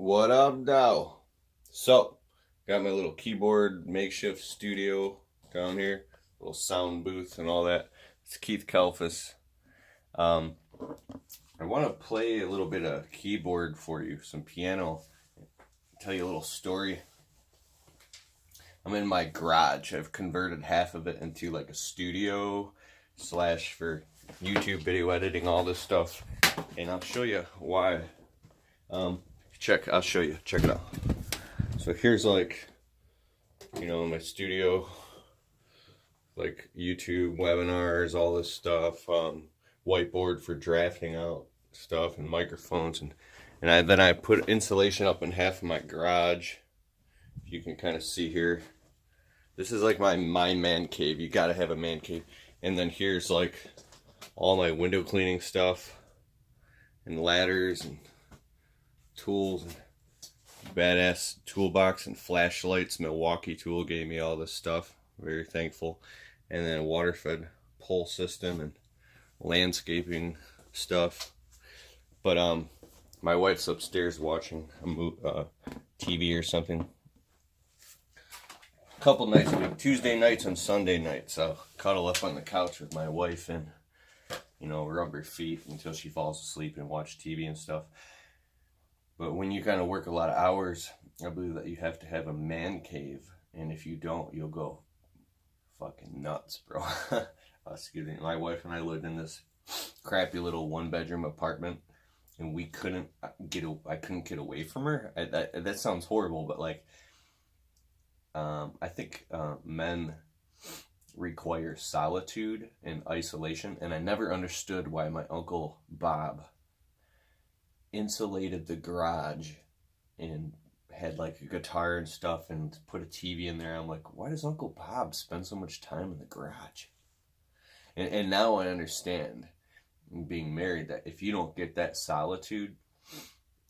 What up, now? So, got my little keyboard makeshift studio down here, little sound booth and all that. It's Keith Kalfas. Um, I want to play a little bit of keyboard for you, some piano. Tell you a little story. I'm in my garage. I've converted half of it into like a studio slash for YouTube video editing, all this stuff, and I'll show you why. I'll show you. Check it out. So here's like, my studio, like YouTube webinars, all this stuff, whiteboard for drafting out stuff and microphones, and then I put insulation up in half of my garage. If you can kind of see here, this is like my man cave. You gotta have a man cave. And then here's like all my window cleaning stuff and ladders and tools and badass toolbox and flashlights. Milwaukee Tool gave me all this stuff. Very thankful. And then a water fed pole system and landscaping stuff. But my wife's upstairs watching a TV or something. A couple nights a week, Tuesday nights and Sunday nights, I'll cuddle up on the couch with my wife and rub her feet until she falls asleep and watch TV and stuff. But when you kind of work a lot of hours, I believe that you have to have a man cave. And if you don't, you'll go fucking nuts, bro. Excuse me. My wife and I lived in this crappy little one-bedroom apartment, and I couldn't get away from her. That sounds horrible, but like, I think men require solitude and isolation, and I never understood why my Uncle Bob insulated the garage and had like a guitar and stuff and put a TV in there. I'm like, why does Uncle Bob spend so much time in the garage? And now I understand, being married, that if you don't get that solitude,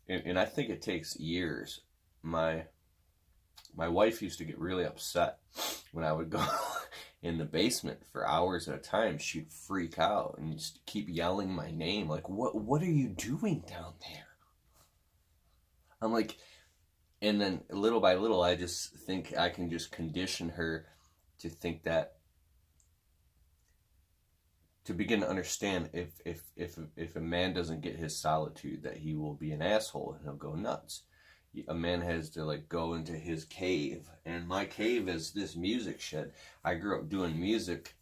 and I think it takes years. My wife used to get really upset when I would go in the basement for hours at a time. She'd freak out and just keep yelling my name. Like, what are you doing down there? I'm like, and then little by little, I just think I can just condition her to think that, to begin to understand if a man doesn't get his solitude, that he will be an asshole and he'll go nuts. A man has to like go into his cave, and my cave is this music shed. I grew up doing music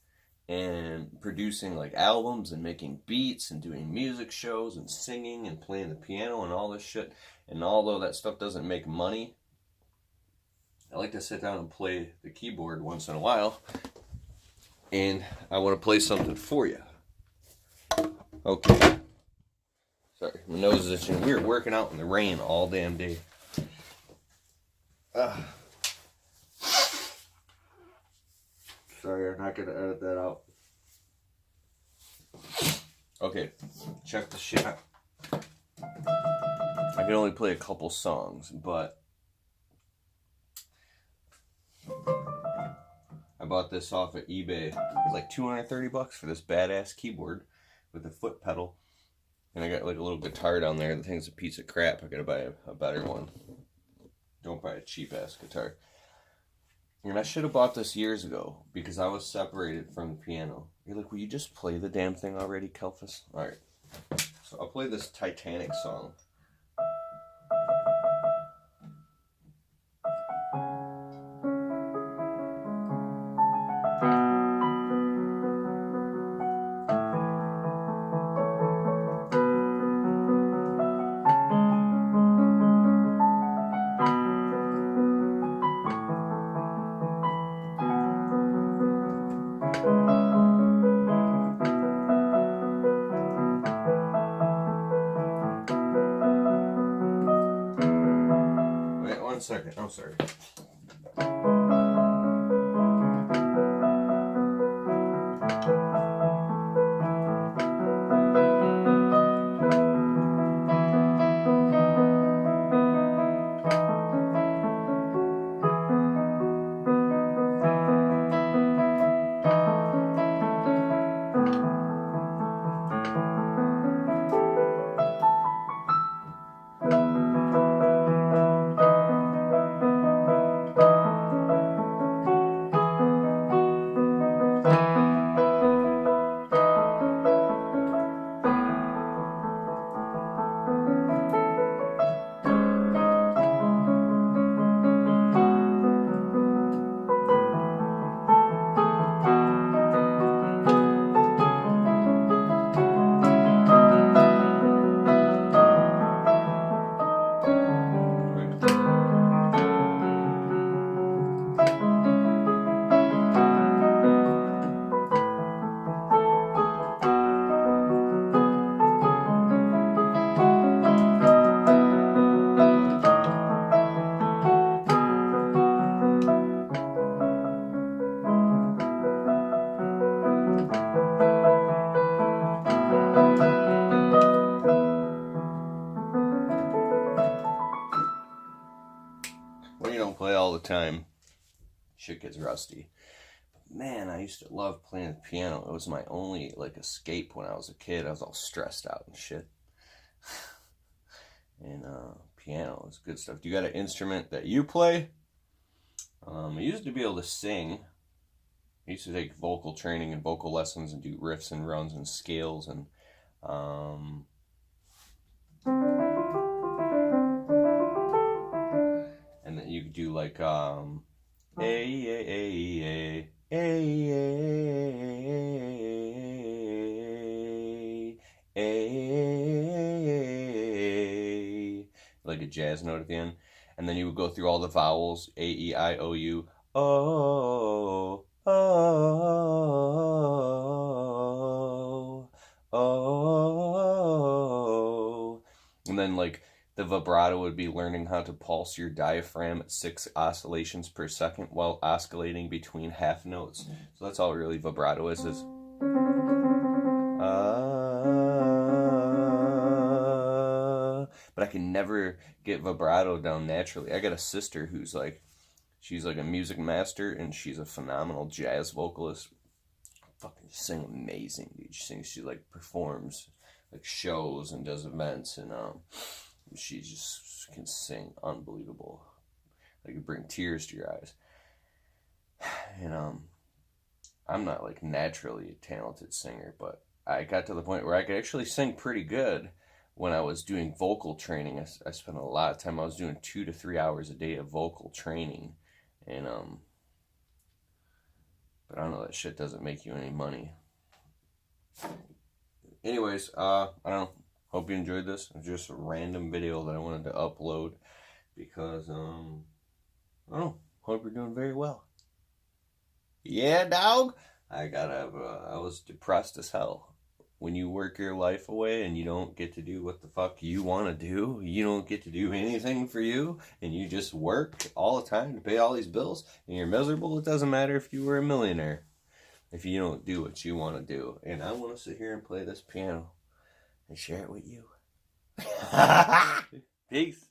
and producing like albums and making beats and doing music shows and singing and playing the piano and all this shit. And although that stuff doesn't make money, I like to sit down and play the keyboard once in a while, and I want to play something for you. Okay. Sorry, my nose is itching. We were working out in the rain all damn day. Sorry, I'm not going to edit that out. Okay, check the shit out. I can only play a couple songs, but I bought this off of eBay. It was like $230 for this badass keyboard with a foot pedal. And I got like a little guitar down there. The thing's a piece of crap. I gotta buy a better one. Don't buy a cheap ass guitar. And I should have bought this years ago because I was separated from the piano. You're like, will you just play the damn thing already, Kalfas? Alright. So I'll play this Titanic song. Wait 1 second. I'm sorry. play all the time, shit gets rusty. But man, I used to love playing the piano. It was my only like escape when I was a kid. I was all stressed out and shit. And piano is good stuff. Do you got an instrument that you play? I used to be able to sing. I used to take vocal training and vocal lessons and do riffs and runs and scales and then you could do like like a jazz note at the end, and then you would go through all the vowels, A, E, I, O, U, oh, oh, oh, and then like the vibrato would be learning how to pulse your diaphragm at 6 oscillations per second while oscillating between half notes. So that's all really vibrato is but I can never get vibrato down naturally. I got a sister who's like, she's like a music master and she's a phenomenal jazz vocalist. Fucking sing amazing, dude. She like performs like shows and does events, and she just can sing unbelievable. Like it bring tears to your eyes. And I'm not like naturally a talented singer, but I got to the point where I could actually sing pretty good when I was doing vocal training. I spent a lot of time. I was doing 2 to 3 hours a day of vocal training, and but I don't know, that shit doesn't make you any money. Anyways, I don't know. Hope you enjoyed this. It's just a random video that I wanted to upload because I don't know. Hope you're doing very well. Yeah, dog. I was depressed as hell. When you work your life away and you don't get to do what the fuck you want to do, you don't get to do anything for you, and you just work all the time to pay all these bills, and you're miserable, it doesn't matter if you were a millionaire if you don't do what you want to do. And I want to sit here and play this piano and share it with you. Peace.